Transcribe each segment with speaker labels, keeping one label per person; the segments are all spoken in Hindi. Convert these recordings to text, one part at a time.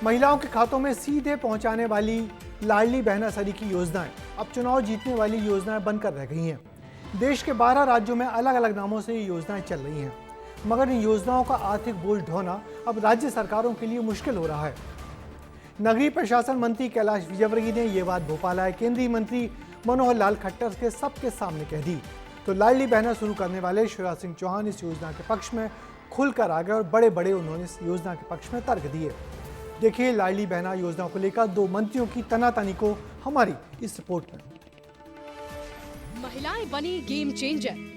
Speaker 1: महिलाओं के खातों में सीधे पहुंचाने वाली लाडली बहना सरी की योजनाएं अब चुनाव जीतने वाली योजनाएं बनकर रह गई हैं। देश के 12 राज्यों में अलग अलग नामों से ये योजनाएं चल रही हैं, मगर इन योजनाओं का आर्थिक बोझ ढोना अब राज्य सरकारों के लिए मुश्किल हो रहा है। नगरीय प्रशासन मंत्री कैलाश विजयवर्गीय ने ये बात भोपाल आए केंद्रीय मंत्री मनोहर लाल खट्टर के सबके सामने कह दी, तो लाडली बहना शुरू करने वाले शिवराज सिंह चौहान इस योजना के पक्ष में खुलकर आ गए और बड़े उन्होंने इस योजना के पक्ष में तर्क दिए। देखिए लाडली बहना योजना को लेकर दो मंत्रियों की तनातनी को हमारी इस रिपोर्ट में।
Speaker 2: महिलाएं बनी गेम चेंजर।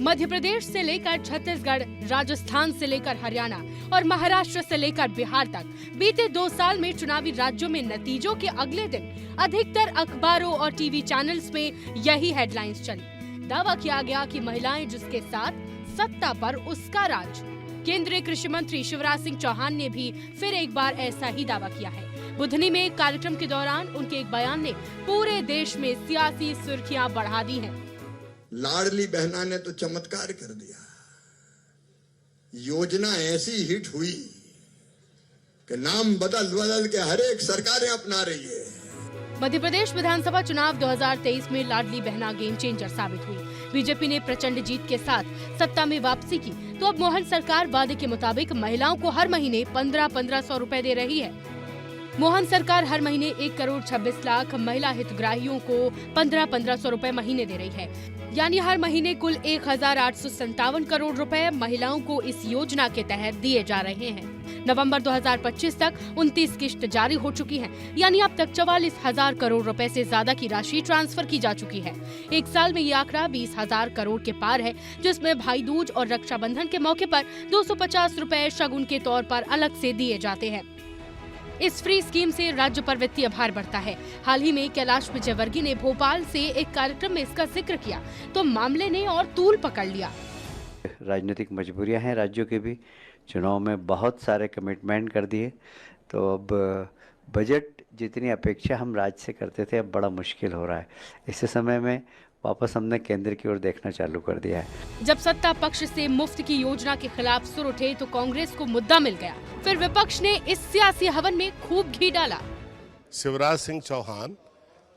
Speaker 2: मध्य प्रदेश से लेकर छत्तीसगढ़, राजस्थान से लेकर हरियाणा और महाराष्ट्र से लेकर बिहार तक बीते 2 साल में चुनावी राज्यों में नतीजों के अगले दिन अधिकतर अखबारों और टीवी चैनल्स में यही हेडलाइंस चली। दावा किया गया कि महिलाएं जिसके साथ सत्ता पर उसका राज। केंद्रीय कृषि मंत्री शिवराज सिंह चौहान ने भी फिर एक बार ऐसा ही दावा किया है। बुधनी में एक कार्यक्रम के दौरान उनके एक बयान ने पूरे देश में सियासी सुर्खियां बढ़ा दी हैं।
Speaker 3: लाडली बहना ने तो चमत्कार कर दिया। योजना ऐसी हिट हुई कि नाम बदल के हर एक सरकारें अपना रही है।
Speaker 2: मध्य प्रदेश विधानसभा चुनाव 2023 में लाडली बहना गेम चेंजर साबित हुई। बीजेपी ने प्रचंड जीत के साथ सत्ता में वापसी की, तो अब मोहन सरकार वादे के मुताबिक महिलाओं को हर महीने 1500 रुपए दे रही है। मोहन सरकार हर महीने 1 करोड़ 26 लाख महिला हितग्राहियों को 1500 रुपए महीने दे रही है। यानी हर महीने कुल 1857 करोड़ रुपए महिलाओं को इस योजना के तहत दिए जा रहे हैं। नवंबर 2025 तक 29 किश्त जारी हो चुकी हैं, यानी अब तक 44,000 करोड़ रुपए से ज्यादा की राशि ट्रांसफर की जा चुकी है। एक साल में ये आंकड़ा 20,000 करोड़ के पार है, जिसमें भाई दूज और रक्षाबंधन के मौके पर 250 रुपए शगुन के तौर पर अलग से दिए जाते हैं। इस फ्री स्कीम से राज्य पर वित्तीय भार बढ़ता है। हाल ही में कैलाश विजयवर्गीय ने भोपाल से एक कार्यक्रम में इसका जिक्र किया, तो मामले ने और तूल पकड़ लिया।
Speaker 4: राजनीतिक मजबूरियां हैं राज्यों के भी, चुनाव में बहुत सारे कमिटमेंट कर दिए, तो अब बजट जितनी अपेक्षा हम राज्य से करते थे अब बड़ा मुश्किल हो रहा है। इस समय में वापस हमने केंद्र की ओर देखना चालू कर दिया है।
Speaker 2: जब सत्ता पक्ष से मुफ्त की योजना के खिलाफ सुर उठे तो कांग्रेस को मुद्दा मिल गया। फिर विपक्ष ने इस सियासी हवन में खूब घी डाला।
Speaker 5: शिवराज सिंह चौहान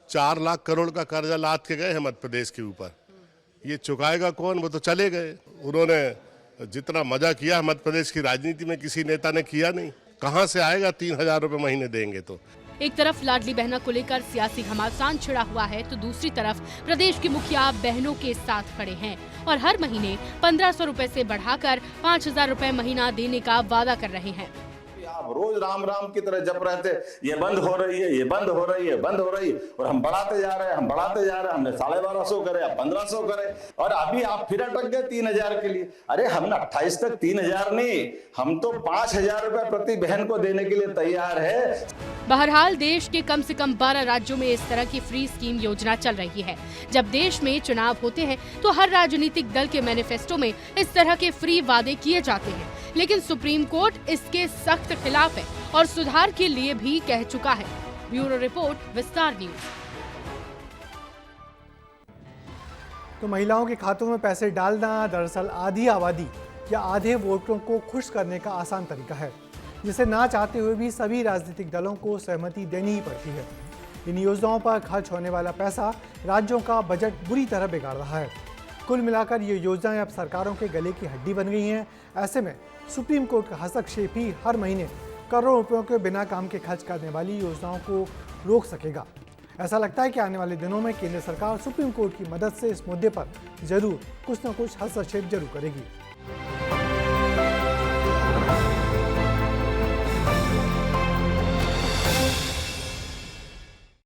Speaker 5: 4 लाख करोड़ का कर्जा लाद के गए हैं मध्य प्रदेश के ऊपर। ये चुकाएगा कौन? वो तो चले गए। उन्होंने जितना मजा किया मध्य प्रदेश की राजनीति में किसी नेता ने किया नहीं। कहाँ से आएगा 3000 रुपए महीने देंगे? तो
Speaker 2: एक तरफ लाडली बहना को लेकर सियासी घमासान छिड़ा हुआ है, तो दूसरी तरफ प्रदेश की मुखिया बहनों के साथ खड़े हैं और हर महीने 1500 रुपए से बढ़ाकर 5000 रुपए महीना देने का वादा कर रहे हैं।
Speaker 6: आप रोज राम राम की तरह जप रहे थे, ये बंद हो रही है, ये बंद हो रही है, बंद हो रही है, और हम बढ़ाते जा रहे हैं, हम बढ़ाते जा रहे हैं। हमने 1250 करे, अब 1500 करे, और अभी आप फिर अटक गए 3000 के लिए। अरे हमने 28 तक 3000 नहीं, हम तो 5000 रुपए प्रति बहन को देने के लिए तैयार है।
Speaker 2: बहरहाल देश के कम से कम 12 राज्यों में इस तरह की फ्री स्कीम योजना चल रही है। जब देश में चुनाव होते हैं तो हर राजनीतिक दल के मैनिफेस्टो में इस तरह के फ्री वादे किए जाते हैं, लेकिन सुप्रीम कोर्ट इसके सख्त खिलाफ है और सुधार के लिए भी कह चुका है। ब्यूरो रिपोर्ट, विस्तार न्यूज।
Speaker 1: तो महिलाओं के खातों में पैसे डालना दरअसल आधी आबादी या आधे वोटरों को खुश करने का आसान तरीका है, जिसे ना चाहते हुए भी सभी राजनीतिक दलों को सहमति देनी ही पड़ती है। इन योजनाओं पर खर्च होने वाला पैसा राज्यों का बजट बुरी तरह बिगाड़ रहा है। कुल मिलाकर ये योजनाएं अब सरकारों के गले की हड्डी बन गई हैं। ऐसे में सुप्रीम कोर्ट का हस्तक्षेप ही हर महीने करोड़ों रुपयों के बिना काम के खर्च करने वाली योजनाओं को रोक सकेगा। ऐसा लगता है कि आने वाले दिनों में केंद्र सरकार सुप्रीम कोर्ट की मदद से इस मुद्दे पर जरूर कुछ न कुछ हस्तक्षेप जरूर करेगी।